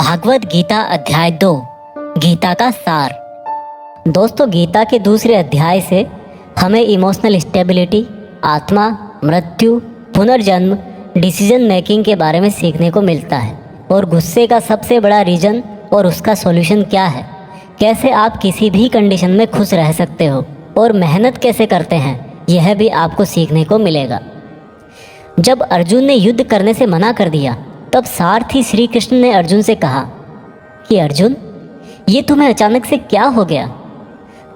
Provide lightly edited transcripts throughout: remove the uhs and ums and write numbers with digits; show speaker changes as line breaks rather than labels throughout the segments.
भागवत गीता अध्याय 2 गीता का सार। दोस्तों, गीता के दूसरे अध्याय से हमें इमोशनल स्टेबिलिटी, आत्मा, मृत्यु, पुनर्जन्म, डिसीजन मेकिंग के बारे में सीखने को मिलता है और गुस्से का सबसे बड़ा रीजन और उसका सॉल्यूशन क्या है, कैसे आप किसी भी कंडीशन में खुश रह सकते हो और मेहनत कैसे करते हैं, यह भी आपको सीखने को मिलेगा। जब अर्जुन ने युद्ध करने से मना कर दिया तब सारथी श्री कृष्ण ने अर्जुन से कहा कि अर्जुन, ये तुम्हें अचानक से क्या हो गया?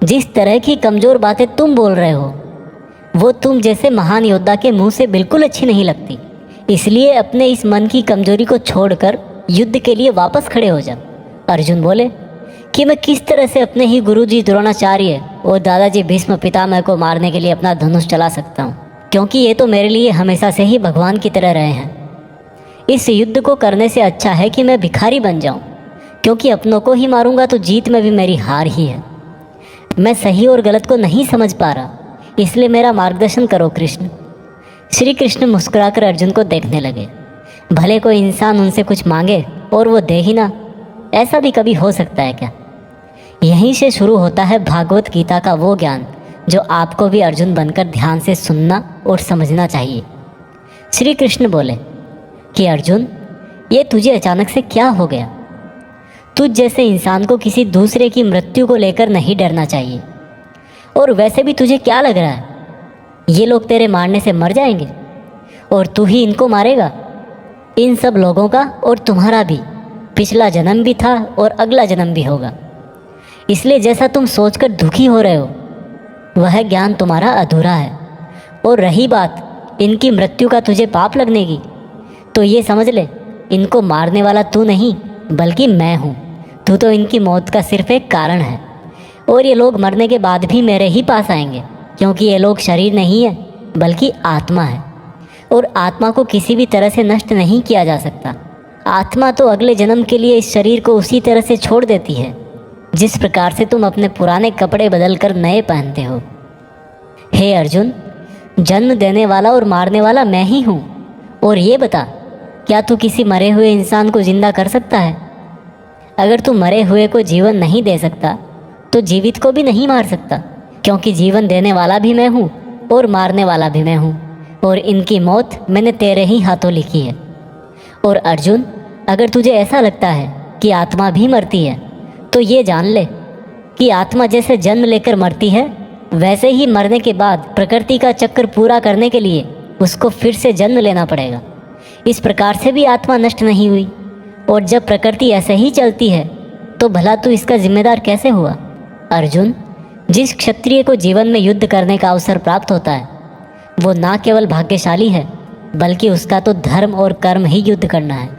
जिस तरह की कमज़ोर बातें तुम बोल रहे हो वो तुम जैसे महान योद्धा के मुंह से बिल्कुल अच्छी नहीं लगती। इसलिए अपने इस मन की कमजोरी को छोड़कर युद्ध के लिए वापस खड़े हो जा। अर्जुन बोले कि मैं किस तरह से अपने ही गुरुजी द्रोणाचार्य और दादाजी भीष्म पितामह को मारने के लिए अपना धनुष चला सकता हूँ, क्योंकि ये तो मेरे लिए हमेशा से ही भगवान की तरह रहे हैं। इस युद्ध को करने से अच्छा है कि मैं भिखारी बन जाऊं, क्योंकि अपनों को ही मारूंगा तो जीत में भी मेरी हार ही है। मैं सही और गलत को नहीं समझ पा रहा, इसलिए मेरा मार्गदर्शन करो कृष्ण। श्री कृष्ण मुस्कुराकर अर्जुन को देखने लगे। भले कोई इंसान उनसे कुछ मांगे और वो दे ही ना, ऐसा भी कभी हो सकता है क्या? यहीं से शुरू होता है भागवत गीता का वो ज्ञान जो आपको भी अर्जुन बनकर ध्यान से सुनना और समझना चाहिए। श्री कृष्ण बोले कि अर्जुन, ये तुझे अचानक से क्या हो गया? तुझ जैसे इंसान को किसी दूसरे की मृत्यु को लेकर नहीं डरना चाहिए। और वैसे भी तुझे क्या लग रहा है, ये लोग तेरे मारने से मर जाएंगे और तू ही इनको मारेगा? इन सब लोगों का और तुम्हारा भी पिछला जन्म भी था और अगला जन्म भी होगा। इसलिए जैसा तुम सोचकर दुखी हो रहे हो वह ज्ञान तुम्हारा अधूरा है। और रही बात इनकी मृत्यु का तुझे पाप लगने की, तो ये समझ ले, इनको मारने वाला तू नहीं बल्कि मैं हूँ। तू तो इनकी मौत का सिर्फ एक कारण है और ये लोग मरने के बाद भी मेरे ही पास आएंगे, क्योंकि ये लोग शरीर नहीं है बल्कि आत्मा है और आत्मा को किसी भी तरह से नष्ट नहीं किया जा सकता। आत्मा तो अगले जन्म के लिए इस शरीर को उसी तरह से छोड़ देती है जिस प्रकार से तुम अपने पुराने कपड़े बदल कर नए पहनते हो। हे अर्जुन, जन्म देने वाला और मारने वाला मैं ही हूँ। और ये बता, क्या तू किसी मरे हुए इंसान को जिंदा कर सकता है? अगर तू मरे हुए को जीवन नहीं दे सकता तो जीवित को भी नहीं मार सकता, क्योंकि जीवन देने वाला भी मैं हूँ और मारने वाला भी मैं हूँ, और इनकी मौत मैंने तेरे ही हाथों लिखी है। और अर्जुन, अगर तुझे ऐसा लगता है कि आत्मा भी मरती है तो ये जान ले कि आत्मा जैसे जन्म लेकर मरती है वैसे ही मरने के बाद प्रकृति का चक्कर पूरा करने के लिए उसको फिर से जन्म लेना पड़ेगा। इस प्रकार से भी आत्मा नष्ट नहीं हुई। और जब प्रकृति ऐसे ही चलती है तो भला तू इसका जिम्मेदार कैसे हुआ? अर्जुन, जिस क्षत्रिय को जीवन में युद्ध करने का अवसर प्राप्त होता है वो ना केवल भाग्यशाली है बल्कि उसका तो धर्म और कर्म ही युद्ध करना है।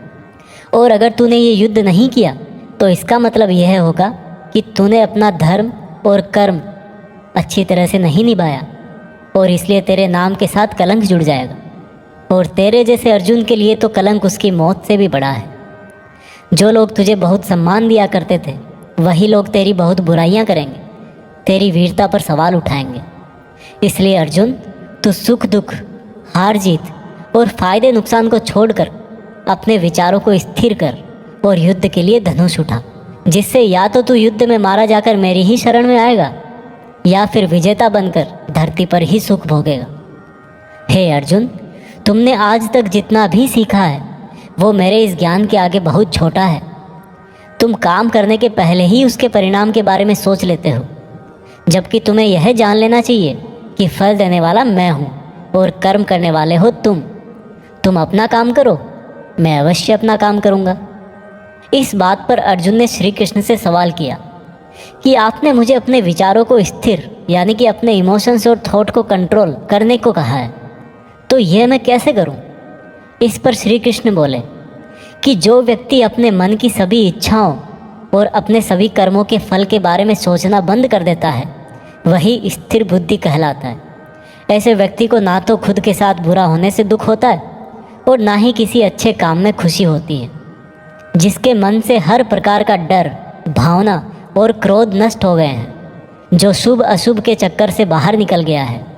और अगर तूने ये युद्ध नहीं किया तो इसका मतलब यह होगा कि तूने अपना धर्म और कर्म अच्छी तरह से नहीं निभाया और इसलिए तेरे नाम के साथ कलंक जुड़ जाएगा। और तेरे जैसे अर्जुन के लिए तो कलंक उसकी मौत से भी बड़ा है। जो लोग तुझे बहुत सम्मान दिया करते थे वही लोग तेरी बहुत बुराइयां करेंगे, तेरी वीरता पर सवाल उठाएंगे। इसलिए अर्जुन, तू सुख दुख, हार जीत और फायदे नुकसान को छोड़कर अपने विचारों को स्थिर कर और युद्ध के लिए धनुष उठा, जिससे या तो तू युद्ध में मारा जाकर मेरी ही शरण में आएगा या फिर विजेता बनकर धरती पर ही सुख भोगेगा। हे अर्जुन, तुमने आज तक जितना भी सीखा है वो मेरे इस ज्ञान के आगे बहुत छोटा है। तुम काम करने के पहले ही उसके परिणाम के बारे में सोच लेते हो, जबकि तुम्हें यह जान लेना चाहिए कि फल देने वाला मैं हूँ और कर्म करने वाले हो तुम। तुम अपना काम करो, मैं अवश्य अपना काम करूँगा। इस बात पर अर्जुन ने श्री कृष्ण से सवाल किया कि आपने मुझे अपने विचारों को स्थिर यानी कि अपने इमोशंस और थॉट को कंट्रोल करने को कहा है, तो यह मैं कैसे करूं? इस पर श्री कृष्ण बोले कि जो व्यक्ति अपने मन की सभी इच्छाओं और अपने सभी कर्मों के फल के बारे में सोचना बंद कर देता है वही स्थिर बुद्धि कहलाता है। ऐसे व्यक्ति को ना तो खुद के साथ बुरा होने से दुख होता है और ना ही किसी अच्छे काम में खुशी होती है। जिसके मन से हर प्रकार का डर, भावना और क्रोध नष्ट हो गए हैं, जो शुभ अशुभ के चक्कर से बाहर निकल गया है,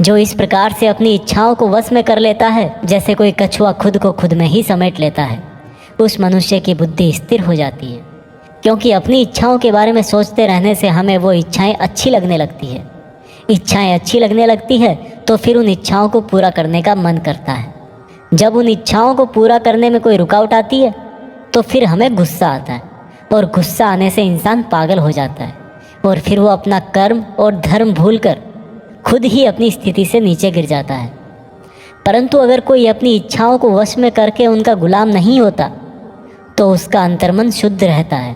जो इस प्रकार से अपनी इच्छाओं को वश में कर लेता है जैसे कोई कछुआ खुद को खुद में ही समेट लेता है, उस मनुष्य की बुद्धि स्थिर हो जाती है, क्योंकि अपनी इच्छाओं के बारे में सोचते रहने से हमें वो इच्छाएं अच्छी लगने लगती है। इच्छाएं अच्छी लगने लगती है तो फिर उन इच्छाओं को पूरा करने का मन करता है। जब उन इच्छाओं को पूरा करने में कोई रुकावट आती है तो फिर हमें गुस्सा आता है, और गुस्सा आने से इंसान पागल हो जाता है, और फिर वो अपना कर्म और धर्म भूलकर खुद ही अपनी स्थिति से नीचे गिर जाता है। परंतु अगर कोई अपनी इच्छाओं को वश में करके उनका गुलाम नहीं होता तो उसका अंतर्मन शुद्ध रहता है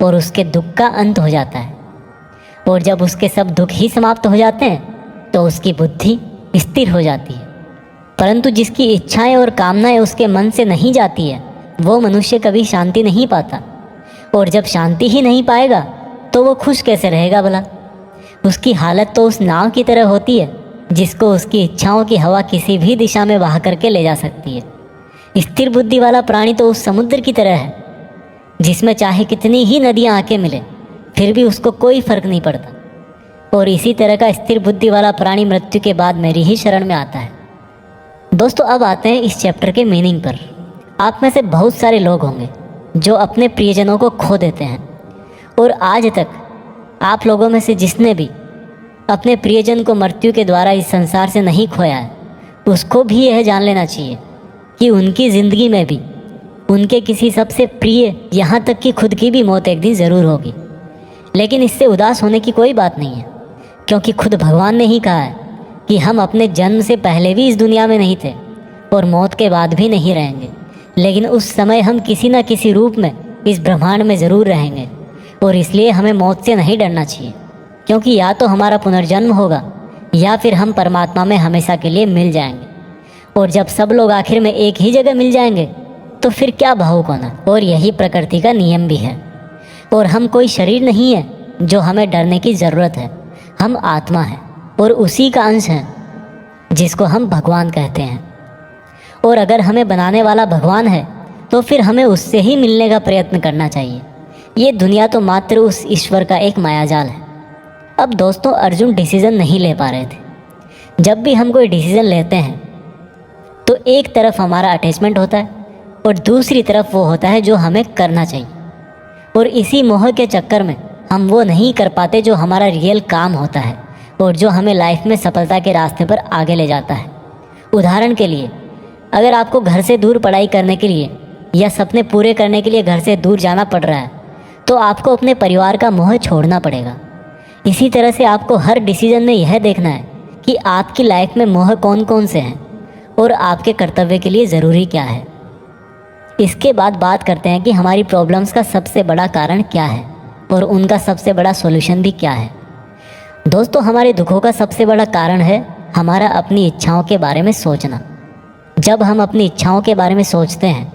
और उसके दुख का अंत हो जाता है। और जब उसके सब दुख ही समाप्त हो जाते हैं तो उसकी बुद्धि स्थिर हो जाती है। परंतु जिसकी इच्छाएं और कामनाएं उसके मन से नहीं जाती है वो मनुष्य कभी शांति नहीं पाता, और जब शांति ही नहीं पाएगा तो वो खुश कैसे रहेगा भला। उसकी हालत तो उस नाव की तरह होती है जिसको उसकी इच्छाओं की हवा किसी भी दिशा में बहा करके ले जा सकती है। स्थिर बुद्धि वाला प्राणी तो उस समुद्र की तरह है जिसमें चाहे कितनी ही नदियां आके मिले फिर भी उसको कोई फर्क नहीं पड़ता। और इसी तरह का स्थिर बुद्धि वाला प्राणी मृत्यु के बाद मेरी ही शरण में आता है। दोस्तों, अब आते हैं इस चैप्टर के मीनिंग पर। आप में से बहुत सारे लोग होंगे जो अपने प्रियजनों को खो देते हैं, और आज तक आप लोगों में से जिसने भी अपने प्रियजन को मृत्यु के द्वारा इस संसार से नहीं खोया है उसको भी यह जान लेना चाहिए कि उनकी ज़िंदगी में भी उनके किसी सबसे प्रिय, यहाँ तक कि खुद की भी मौत एक दिन ज़रूर होगी। लेकिन इससे उदास होने की कोई बात नहीं है, क्योंकि खुद भगवान ने ही कहा है कि हम अपने जन्म से पहले भी इस दुनिया में नहीं थे और मौत के बाद भी नहीं रहेंगे, लेकिन उस समय हम किसी न किसी रूप में इस ब्रह्मांड में ज़रूर रहेंगे। और इसलिए हमें मौत से नहीं डरना चाहिए, क्योंकि या तो हमारा पुनर्जन्म होगा या फिर हम परमात्मा में हमेशा के लिए मिल जाएंगे। और जब सब लोग आखिर में एक ही जगह मिल जाएंगे तो फिर क्या भावुक होना। और यही प्रकृति का नियम भी है। और हम कोई शरीर नहीं है जो हमें डरने की ज़रूरत है। हम आत्मा हैं और उसी का अंश हैं जिसको हम भगवान कहते हैं। और अगर हमें बनाने वाला भगवान है तो फिर हमें उससे ही मिलने का प्रयत्न करना चाहिए। ये दुनिया तो मात्र उस ईश्वर का एक मायाजाल है। अब दोस्तों, अर्जुन डिसीज़न नहीं ले पा रहे थे। जब भी हम कोई डिसीज़न लेते हैं तो एक तरफ हमारा अटैचमेंट होता है और दूसरी तरफ वो होता है जो हमें करना चाहिए, और इसी मोह के चक्कर में हम वो नहीं कर पाते जो हमारा रियल काम होता है और जो हमें लाइफ में सफलता के रास्ते पर आगे ले जाता है। उदाहरण के लिए, अगर आपको घर से दूर पढ़ाई करने के लिए या सपने पूरे करने के लिए घर से दूर जाना पड़ रहा है तो आपको अपने परिवार का मोह छोड़ना पड़ेगा। इसी तरह से आपको हर डिसीजन में यह देखना है कि आपकी लाइफ में मोह कौन कौन से हैं और आपके कर्तव्य के लिए ज़रूरी क्या है। इसके बाद बात करते हैं कि हमारी प्रॉब्लम्स का सबसे बड़ा कारण क्या है और उनका सबसे बड़ा सॉल्यूशन भी क्या है। दोस्तों, हमारे दुखों का सबसे बड़ा कारण है हमारा अपनी इच्छाओं के बारे में सोचना। जब हम अपनी इच्छाओं के बारे में सोचते हैं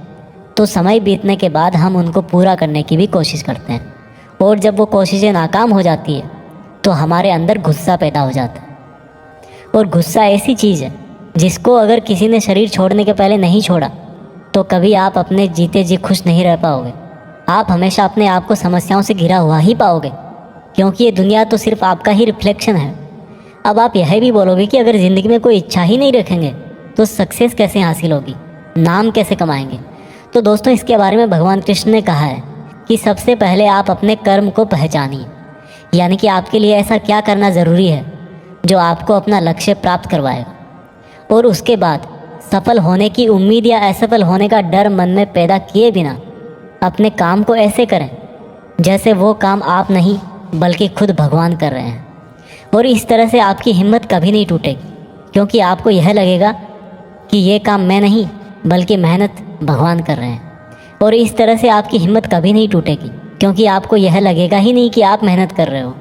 तो समय बीतने के बाद हम उनको पूरा करने की भी कोशिश करते हैं, और जब वो कोशिशें नाकाम हो जाती है तो हमारे अंदर गुस्सा पैदा हो जाता है। और गुस्सा ऐसी चीज़ है जिसको अगर किसी ने शरीर छोड़ने के पहले नहीं छोड़ा तो कभी आप अपने जीते जी खुश नहीं रह पाओगे। आप हमेशा अपने आप को समस्याओं से घिरा हुआ ही पाओगे, क्योंकि ये दुनिया तो सिर्फ आपका ही रिफ्लेक्शन है। अब आप यह भी बोलोगे कि अगर ज़िंदगी में कोई इच्छा ही नहीं रखेंगे तो सक्सेस कैसे हासिल होगी, नाम कैसे कमाएंगे। तो दोस्तों, इसके बारे में भगवान कृष्ण ने कहा है कि सबसे पहले आप अपने कर्म को पहचानिए, यानी कि आपके लिए ऐसा क्या करना ज़रूरी है जो आपको अपना लक्ष्य प्राप्त करवाएगा। और उसके बाद सफल होने की उम्मीद या असफल होने का डर मन में पैदा किए बिना अपने काम को ऐसे करें जैसे वो काम आप नहीं बल्कि खुद भगवान कर रहे हैं। और इस तरह से आपकी हिम्मत कभी नहीं टूटेगी, क्योंकि आपको यह लगेगा कि ये काम मैं नहीं बल्कि मेहनत भगवान कर रहे हैं। और इस तरह से आपकी हिम्मत कभी नहीं टूटेगी, क्योंकि आपको यह लगेगा ही नहीं कि आप मेहनत कर रहे हो,